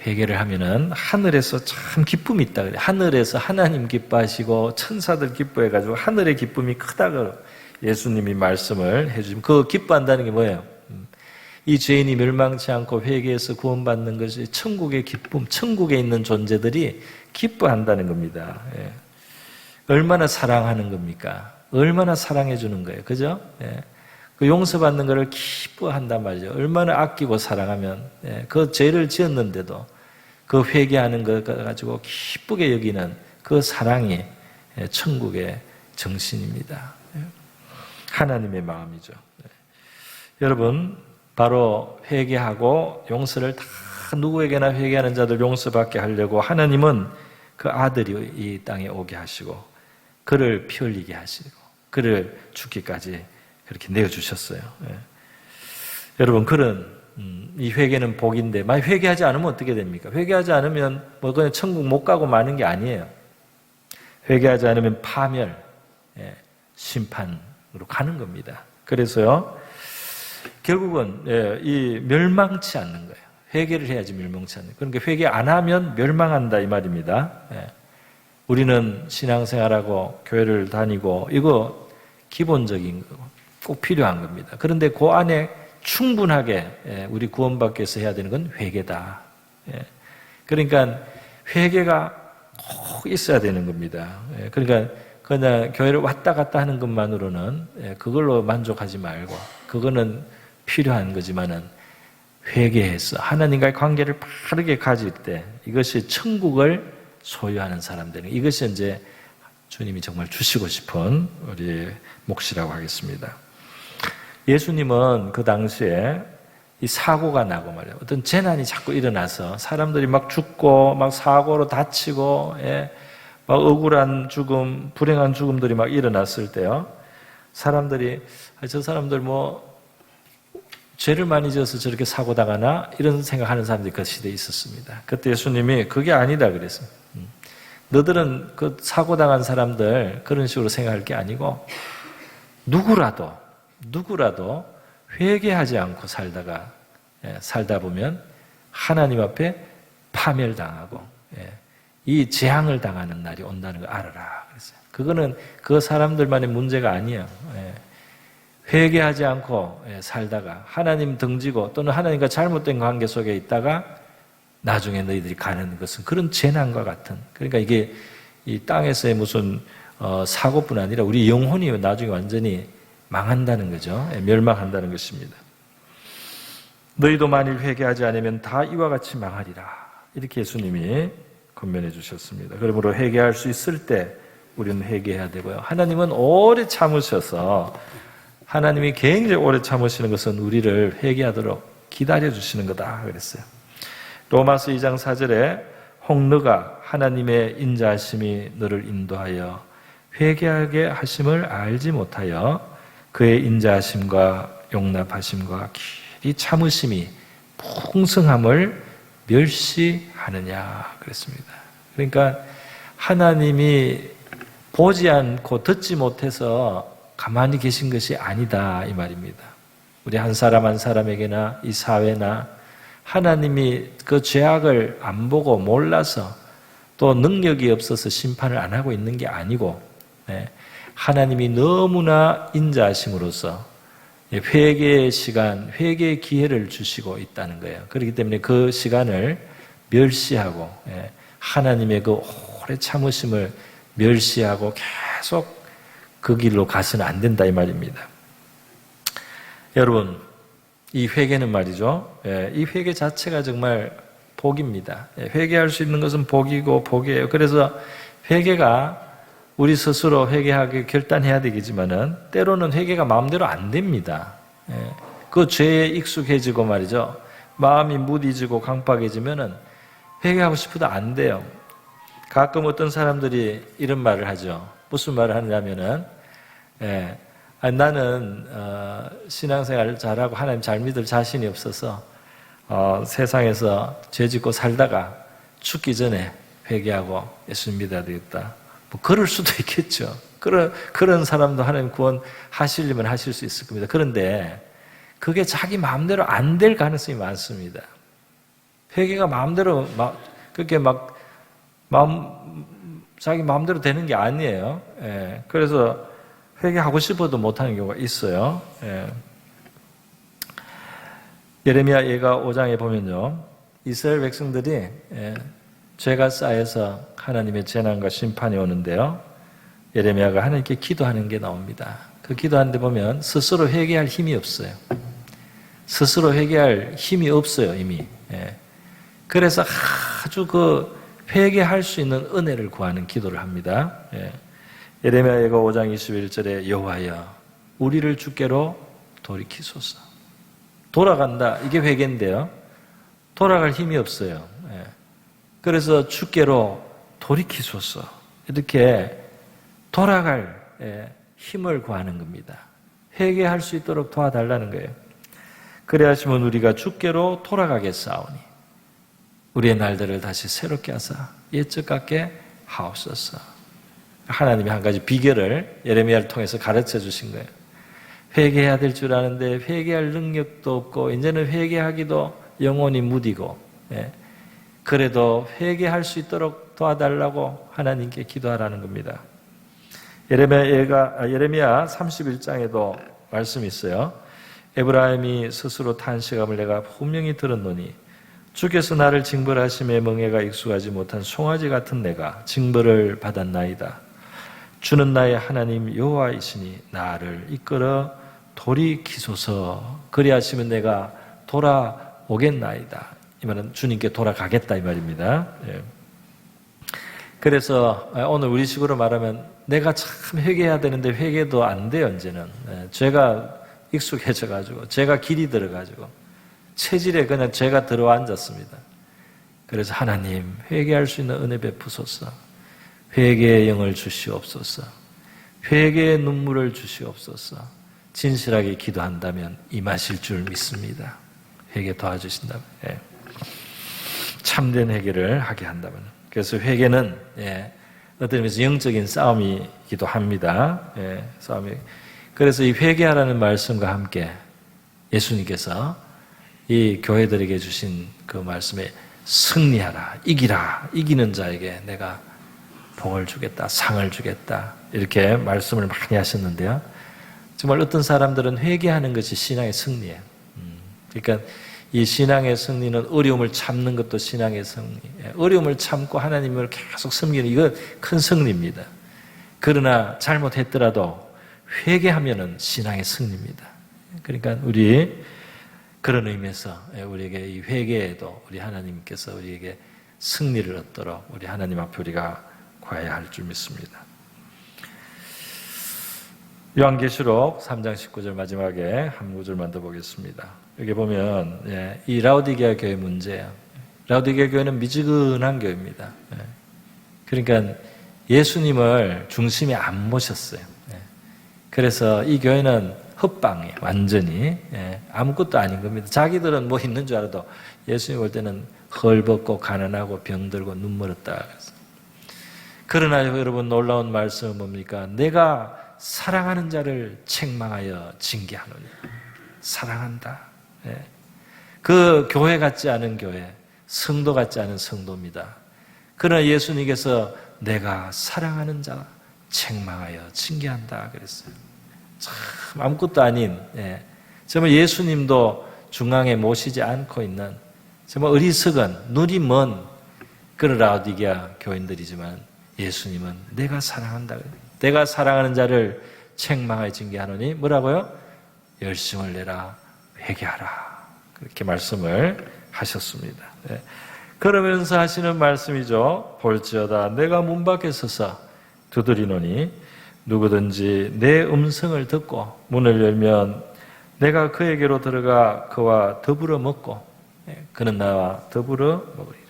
회개를 하면은 하늘에서 참 기쁨이 있다 그래요. 하늘에서 하나님 기뻐하시고 천사들 기뻐해가지고 하늘의 기쁨이 크다고 예수님이 말씀을 해주시면, 그 기뻐한다는 게 뭐예요? 이 죄인이 멸망치 않고 회개해서 구원받는 것이 천국의 기쁨, 천국에 있는 존재들이 기뻐한다는 겁니다. 예. 얼마나 사랑하는 겁니까? 얼마나 사랑해 주는 거예요. 그죠? 예. 그 용서받는 것을 기뻐한단 말이죠. 얼마나 아끼고 사랑하면, 예. 그 죄를 지었는데도 그 회개하는 것 가지고 기쁘게 여기는 그 사랑이, 예, 천국의 정신입니다. 예. 하나님의 마음이죠. 예. 여러분, 바로 회개하고 용서를 다, 누구에게나 회개하는 자들 용서받게 하려고 하나님은 그 아들이 이 땅에 오게 하시고 그를 피 흘리게 하시고 그를 죽기까지 그렇게 내어주셨어요. 예. 여러분, 그런 이 회개는 복인데, 만약 회개하지 않으면 어떻게 됩니까? 회개하지 않으면 뭐 그냥 천국 못 가고 마는 게 아니에요. 회개하지 않으면 파멸, 예, 심판으로 가는 겁니다. 그래서요, 결국은, 예, 이 멸망치 않는 거예요. 회개를 해야지 멸망치 않는 거예요. 그러니까 회개 안 하면 멸망한다 이 말입니다. 예. 우리는 신앙생활하고 교회를 다니고 이거 기본적인 거고 꼭 필요한 겁니다. 그런데 그 안에 충분하게 우리 구원받기 위해서 해야 되는 건 회개다. 그러니까 회개가 꼭 있어야 되는 겁니다. 그러니까 그냥 교회를 왔다 갔다 하는 것만으로는 그걸로 만족하지 말고, 그거는 필요한 거지만은 회개해서 하나님과의 관계를 바르게 가질 때 이것이 천국을 소유하는 사람들은, 이것이 이제 주님이 정말 주시고 싶은 우리의 몫이라고 하겠습니다. 예수님은 그 당시에 이 사고가 나고 말이에요. 어떤 재난이 자꾸 일어나서 사람들이 막 죽고 막 사고로 다치고, 예, 막 억울한 죽음, 불행한 죽음들이 막 일어났을 때요, 사람들이 저 사람들 뭐 죄를 많이 지어서 저렇게 사고 당하나 이런 생각하는 사람들이 그 시대에 있었습니다. 그때 예수님이 그게 아니다 그랬어요. 너들은 그 사고 당한 사람들 그런 식으로 생각할 게 아니고 누구라도 회개하지 않고 살다 보면 하나님 앞에 파멸당하고, 이 재앙을 당하는 날이 온다는 걸 알아라 그랬어요. 그거는 그 사람들만의 문제가 아니에요. 회개하지 않고 살다가 하나님 등지고 또는 하나님과 잘못된 관계 속에 있다가 나중에 너희들이 가는 것은 그런 재난과 같은, 그러니까 이게 이 땅에서의 무슨 사고뿐 아니라 우리 영혼이 나중에 완전히 망한다는 거죠. 멸망한다는 것입니다. 너희도 만일 회개하지 않으면 다 이와 같이 망하리라, 이렇게 예수님이 권면해 주셨습니다. 그러므로 회개할 수 있을 때 우리는 회개해야 되고요. 하나님은 오래 참으셔서, 하나님이 굉장히 오래 참으시는 것은 우리를 회개하도록 기다려 주시는 거다 그랬어요. 로마서 2장 4절에 혹 너가 하나님의 인자하심이 너를 인도하여 회개하게 하심을 알지 못하여 그의 인자하심과 용납하심과 길이 참으심이 풍성함을 멸시하느냐 그랬습니다. 그러니까 하나님이 보지 않고 듣지 못해서 가만히 계신 것이 아니다 이 말입니다. 우리 한 사람 한 사람에게나 이 사회나 하나님이 그 죄악을 안 보고 몰라서 또 능력이 없어서 심판을 안 하고 있는 게 아니고, 하나님이 너무나 인자하심으로써 회개의 시간, 회개의 기회를 주시고 있다는 거예요. 그렇기 때문에 그 시간을 멸시하고, 하나님의 그 오래 참으심을 멸시하고 계속 그 길로 가서는 안 된다 이 말입니다. 여러분, 이 회개는 말이죠, 이 회개 자체가 정말 복입니다. 회개할 수 있는 것은 복이고 복이에요. 그래서 회개가 우리 스스로 회개하게 결단해야 되겠지만은 때로는 회개가 마음대로 안 됩니다. 그 죄에 익숙해지고 말이죠, 마음이 무디지고 강팍해지면은 회개하고 싶어도 안 돼요. 가끔 어떤 사람들이 이런 말을 하죠. 무슨 말을 하냐면은, 나는 신앙생활을 잘하고 하나님 잘 믿을 자신이 없어서 세상에서 죄 짓고 살다가 죽기 전에 회개하고 예수님 믿어야 되겠다. 뭐 그럴 수도 있겠죠. 그런 사람도 하나님 구원하시려면 하실 수 있을 겁니다. 그런데 그게 자기 마음대로 안 될 가능성이 많습니다. 회개가 마음대로 그렇게 자기 마음대로 되는 게 아니에요. 예, 그래서 회개하고 싶어도 못하는 경우가 있어요. 예. 예레미야 예가 5장에 보면요, 이스라엘 백성들이 죄가 쌓여서 하나님의 재난과 심판이 오는데요, 예레미야가 하나님께 기도하는 게 나옵니다. 그 기도하는데 보면 스스로 회개할 힘이 없어요. 스스로 회개할 힘이 없어요, 이미. 그래서 아주 회개할 수 있는 은혜를 구하는 기도를 합니다. 예레미야 예가 5장 21절에 여호와여 우리를 주께로 돌이키소서. 돌아간다, 이게 회개인데요, 돌아갈 힘이 없어요. 그래서 주께로 돌이키소서, 이렇게 돌아갈 힘을 구하는 겁니다. 회개할 수 있도록 도와달라는 거예요. 그래 하시면 우리가 주께로 돌아가겠사오니 우리의 날들을 다시 새롭게 하사 옛적 같게 하옵소서. 하나님이 한 가지 비결을 예레미야를 통해서 가르쳐 주신 거예요. 회개해야 될 줄 아는데 회개할 능력도 없고 이제는 회개하기도 영혼이 무디고, 그래도 회개할 수 있도록 도와달라고 하나님께 기도하라는 겁니다. 예레미야 31장에도 말씀이 있어요. 에브라임이 스스로 탄식함을 내가 분명히 들었노니 주께서 나를 징벌하심에 멍에가 익숙하지 못한 송아지 같은 내가 징벌을 받았나이다. 주는 나의 하나님 여호와이시니 나를 이끌어 돌이키소서. 그리하시면 내가 돌아오겠나이다. 이 말은 주님께 돌아가겠다 이 말입니다. 그래서 오늘 우리식으로 말하면 내가 참 회개해야 되는데 회개도 안 돼요. 이제는 죄가 익숙해져가지고 죄가 길이 들어가지고 체질에 그냥 죄가 들어와 앉았습니다. 그래서 하나님 회개할 수 있는 은혜 베푸소서. 회개의 영을 주시옵소서. 회개의 눈물을 주시옵소서. 진실하게 기도한다면 임하실 줄 믿습니다. 회개 도와주신다면, 참된 회개를 하게 한다면. 그래서 회개는 어떤 의미에서 영적인 싸움이기도 합니다. 싸움이. 그래서 이 회개하라는 말씀과 함께 예수님께서 이 교회들에게 주신 그 말씀에 승리하라, 이기라, 이기는 자에게 내가 복을 주겠다, 상을 주겠다, 이렇게 말씀을 많이 하셨는데요. 정말 어떤 사람들은 회개하는 것이 신앙의 승리예요. 그러니까 이 신앙의 승리는 어려움을 참는 것도 신앙의 승리. 어려움을 참고 하나님을 계속 섬기는 이건 큰 승리입니다. 그러나 잘못했더라도 회개하면은 신앙의 승리입니다. 그러니까 우리 그런 의미에서 우리에게 이 회개에도 우리 하나님께서 우리에게 승리를 얻도록 우리 하나님 앞에 우리가 구해야 할 줄 믿습니다. 요한계시록 3장 19절 마지막에 한 구절만 더 보겠습니다. 여기 보면 이 라오디게아 교회 문제예요. 라오디게아 교회는 미지근한 교회입니다. 그러니까 예수님을 중심에 안 모셨어요. 그래서 이 교회는 헛방이에요. 완전히 아무것도 아닌 겁니다. 자기들은 뭐 있는 줄 알아도 예수님 올 때는 헐벗고 가난하고 병들고 눈멀었다. 그러나 여러분 놀라운 말씀은 뭡니까? 내가 사랑하는 자를 책망하여 징계하노니. 사랑한다. 그 교회 같지 않은 교회, 성도 같지 않은 성도입니다. 그러나 예수님께서 내가 사랑하는 자 책망하여 징계한다 그랬어요. 참 아무것도 아닌, 정말 예수님도 중앙에 모시지 않고 있는 정말 어리석은 눈이 먼 그런 라오디게아 교인들이지만 예수님은 내가 사랑한다. 내가 사랑하는 자를 책망하여 징계하노니 뭐라고요? 열심을 내라, 회개하라. 그렇게 말씀을 하셨습니다. 그러면서 하시는 말씀이죠. 볼지어다 내가 문 밖에 서서 두드리노니 누구든지 내 음성을 듣고 문을 열면 내가 그에게로 들어가 그와 더불어 먹고 그는 나와 더불어 먹으리라.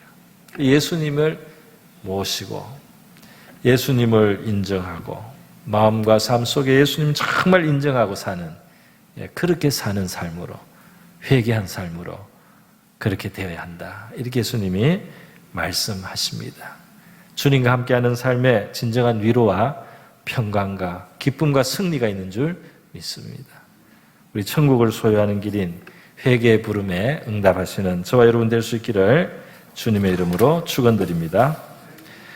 예수님을 모시고 예수님을 인정하고 마음과 삶 속에 예수님 정말 인정하고 사는, 그렇게 사는 삶으로, 회개한 삶으로 그렇게 되어야 한다. 이렇게 예수님이 말씀하십니다. 주님과 함께하는 삶에 진정한 위로와 평강과 기쁨과 승리가 있는 줄 믿습니다. 우리 천국을 소유하는 길인 회개의 부름에 응답하시는 저와 여러분 될 수 있기를 주님의 이름으로 축원드립니다.